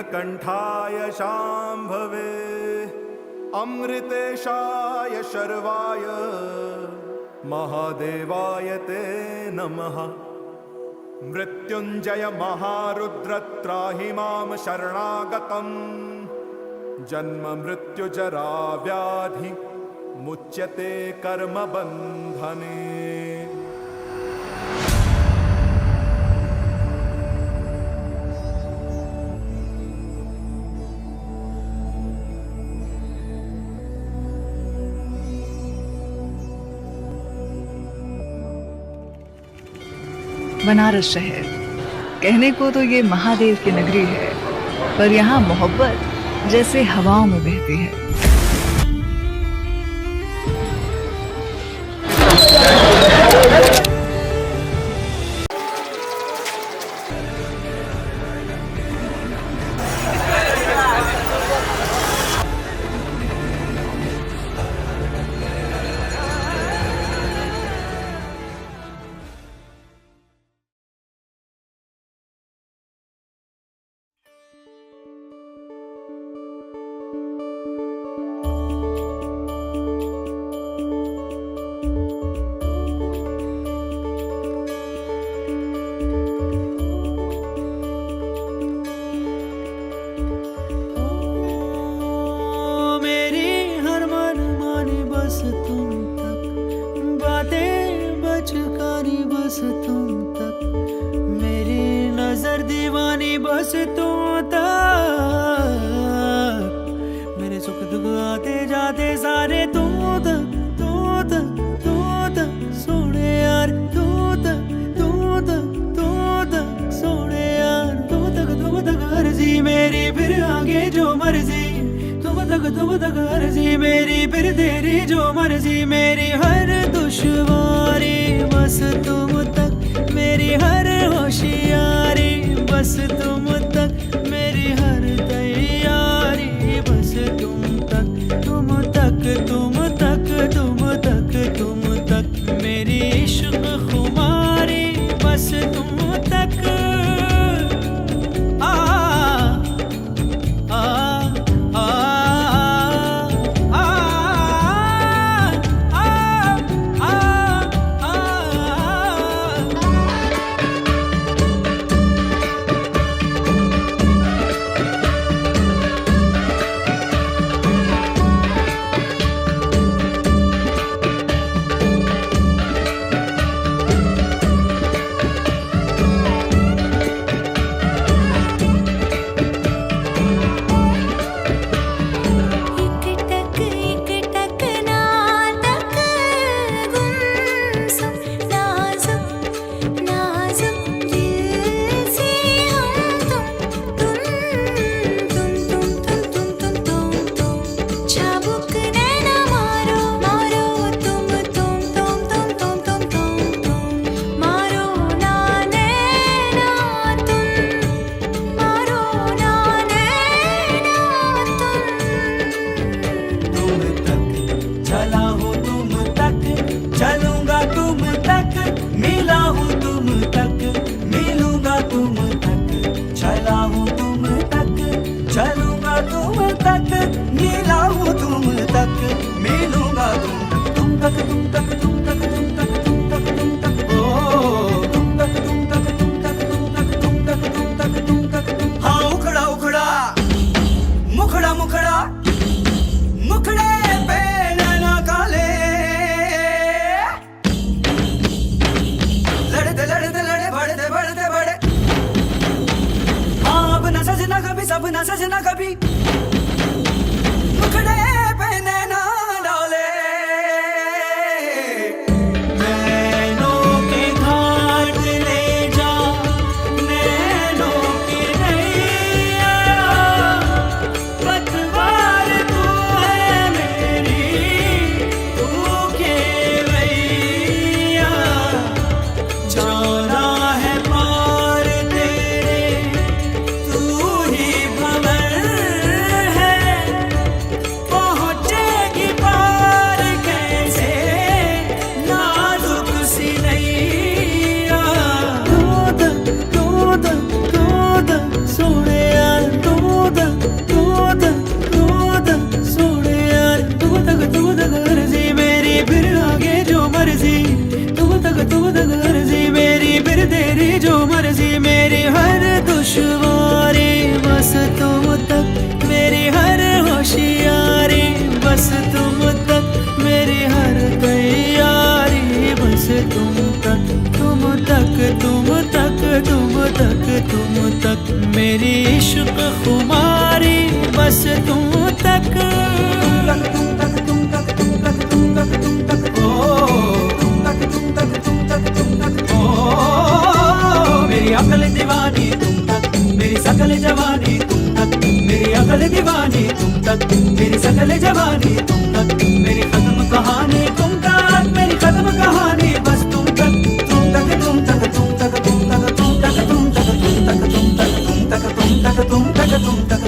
मणिकण्ठाय शाम्भवे अमृतेशाय शर्वाय महादेवाय ते नमः। मृत्युञ्जय महारुद्र त्राहि मां शरणागतम् जन्म मृत्युजरा व्याधि मुच्यते कर्म बंधने। बनारस शहर कहने को तो ये महादेव की नगरी है, पर यहाँ मोहब्बत जैसे हवाओं में बहती है। बस तुम तक मेरी नजर दीवानी, बस तुम तक मेरे सुख दुख आते जाते सारे तुम तक, तुम तक, तुम तक सोने यार, तुम तक, तुम तक, तुम तक सोने यार, तुम तक अर्जी मेरी, फिर आगे जो मर्जी, तुम तक अर्जी मेरी, फिर तेरी जो मर्जी, मेरी हर दुश्वारी बस तुम तक, मेरी हर होशियारी बस तुम तक, मेरी हर तैयारी बस तुम तक, तुम तक, तुम तक, तुम तक, तुम तक मेरी इश्क खुमारी बस तुम तक। सपना सजना कभी मुखड़े पे नैना डाले, नैनों के घाट ले जा, नैनों की नैया, पतवार तू है मेरी, तू खेवैया, जाना है पार तेरे, तू ही भंवर तक, मेरी सकल जवानी तुम तक, मेरी खत्म कहानी तुम तक, मेरी खत्म कहानी बस तुम तक, तुम तक तुम तक तुम तक तुम तक तुम तक तुम तक तुम तक तुम तक तुम तक तुम तक तुम तक तुम तक।